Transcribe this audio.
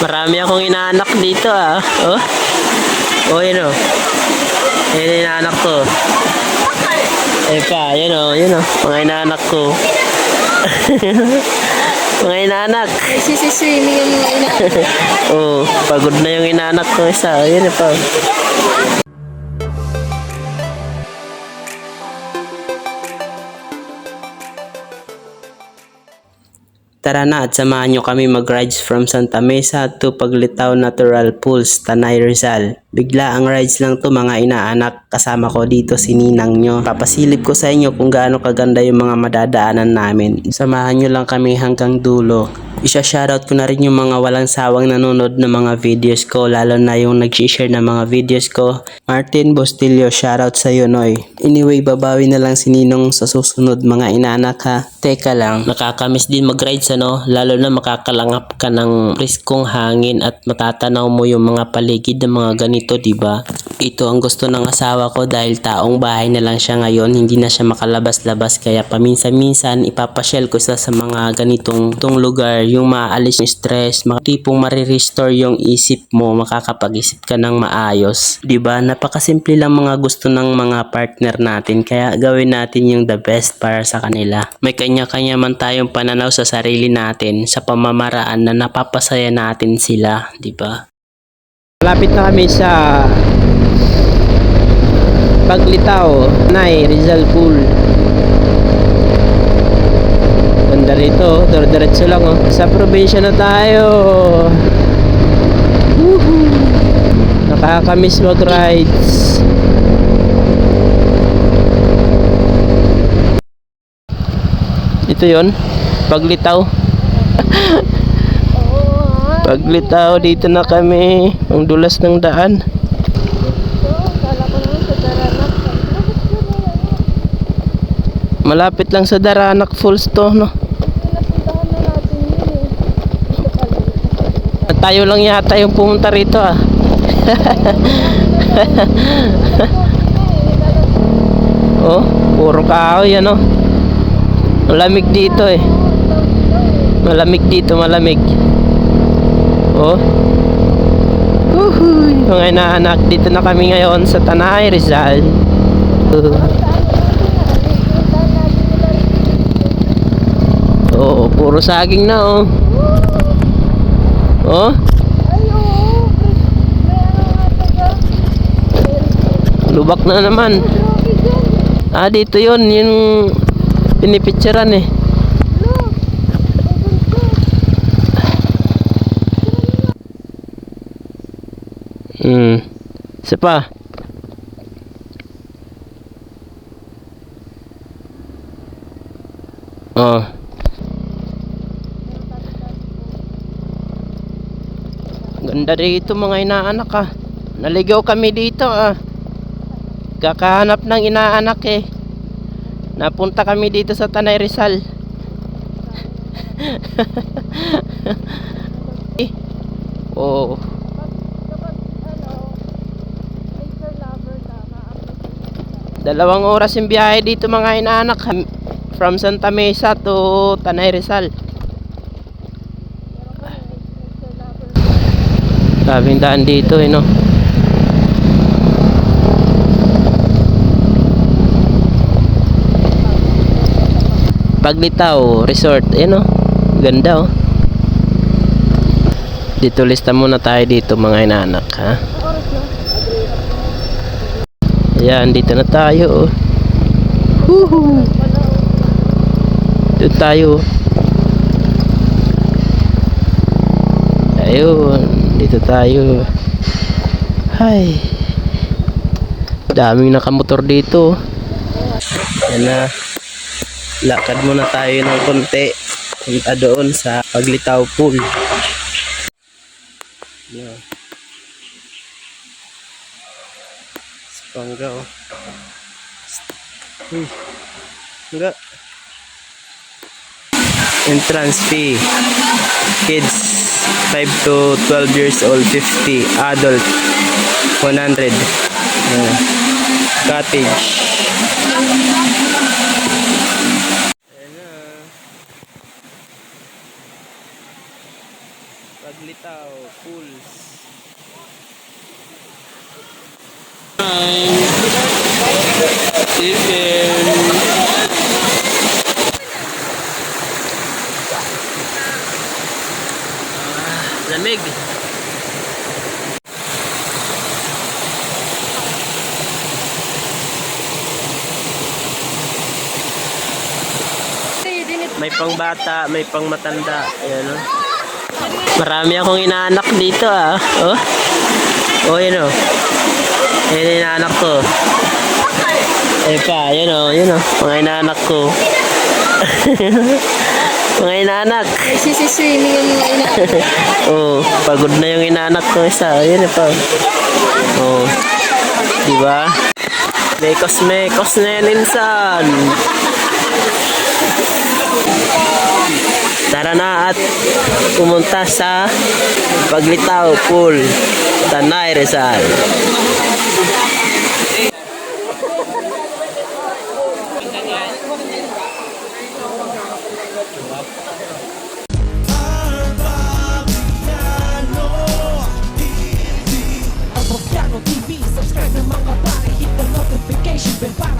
Marami akong inaanak dito ah. Oh. Oh, yun oh. Yan yung inaanak ko. Eh pa, yun oh, yun oh. Mga inaanak ko. Mga inaanak. Sisiswimming yung mga inaanak. Oh, pagod na yung inaanak ko isa. Yun pa. Tara na at samahan nyo kami mag-rides from Santa Mesa to Paglitaw Natural Pools, Tanay Rizal. Bigla ang rides lang to mga inaanak, kasama ko dito si Ninang nyo. Papasilip ko sa inyo kung gaano kaganda yung mga madadaanan namin. Samahan nyo lang kami hanggang dulo. Isa-shoutout ko na rin yung mga walang sawang nanonood ng mga videos ko, lalo na yung nag-share ng mga videos ko. Martin Bostillo, shoutout sa iyo Noy. Anyway, babawi na lang si Ninong sa susunod mga inaanak ha. Teka lang, nakakamiss din mag-rides ano, lalo na makakalangap ka ng preskong hangin at matatanaw mo yung mga paligid ng mga ganito, di ba? Ito ang gusto ng asawa ko dahil taong bahay na lang siya ngayon, hindi na siya makalabas-labas kaya paminsan-minsan ipapasyal ko sa mga ganitong lugar, yung maaalis yung stress, tipong marirestore yung isip mo, makakapag-isip ka ng maayos. 'Di ba? Napakasimple lang mga gusto ng mga partner natin kaya gawin natin yung the best para sa kanila. May kanya-kanya man tayong pananaw sa sarili natin sa pamamaraan na napapasaya natin sila, 'di ba? Malapit na kami sa Paglitaw, Tanay Rizal Pool. Ganda rito, diretso lang oh. Sa probinsya na tayo. Woohoo! Nakakamiss mag-rides. Ito yon, Paglitaw. Paglitaw, dito na kami. Ang dulas ng daan. Malapit lang sa Daranac Falls to, no? Tayo lang yata yung pumunta rito, ah. Oh, puro kahoy, ano? Malamig dito, eh. Malamig dito, malamig. Oh. Uhuy. Mga inaanak, dito na kami ngayon sa Tanay Rizal. Oo, puro saging na oh. Oh? Lubak na naman. Ah, dito yon, yung pinipicturan eh. Isa pa. Oh. Ganda dito mga inaanak ah. Naligaw kami dito ah. Kakahanap ng inaanak eh. Napunta kami dito sa Tanay Rizal. Oh. Dalawang oras yung biyahe dito mga inaanak from Santa Mesa to Tanay Rizal. Daming daan dito eh no. Paglitaw Resort eh no. Ganda oh. Dito lista muna tayo dito mga inaanak ha. Ayan, dito na tayo oh. Woohoo! Dito tayo. Ayun, dito tayo. Hay. Daming nakamotor dito. Ayan na. Lakad muna tayo ng konti. Punta doon sa Paglitaw Pool. Ayan. Pangga oh. Enggak. Entrance fee. Kids 5 to 12 years old 50, adult 100. Cottage. Ayan na. Paglitaw. Pools. Lamig. May pang bata, may pang matanda. Ayan, oh. Marami akong inaanak dito, ah. Oh. Oh, yun, oh. Ayan yung inaanak ko. Eh pa, yun, oh. Yun, oh. Mga inaanak ko. Mga inaanak. Nagsisiswimming yung mga inaanak. Oh, pagod na yung inaanak ko isa. Ayan, pa. Oh. Diba? Mekos na yan, insan. Tara na at pumunta sa Paglitaw Pool, Tanay Rizal. Piano TV, subscribe ng mga pare, hit the notification bell para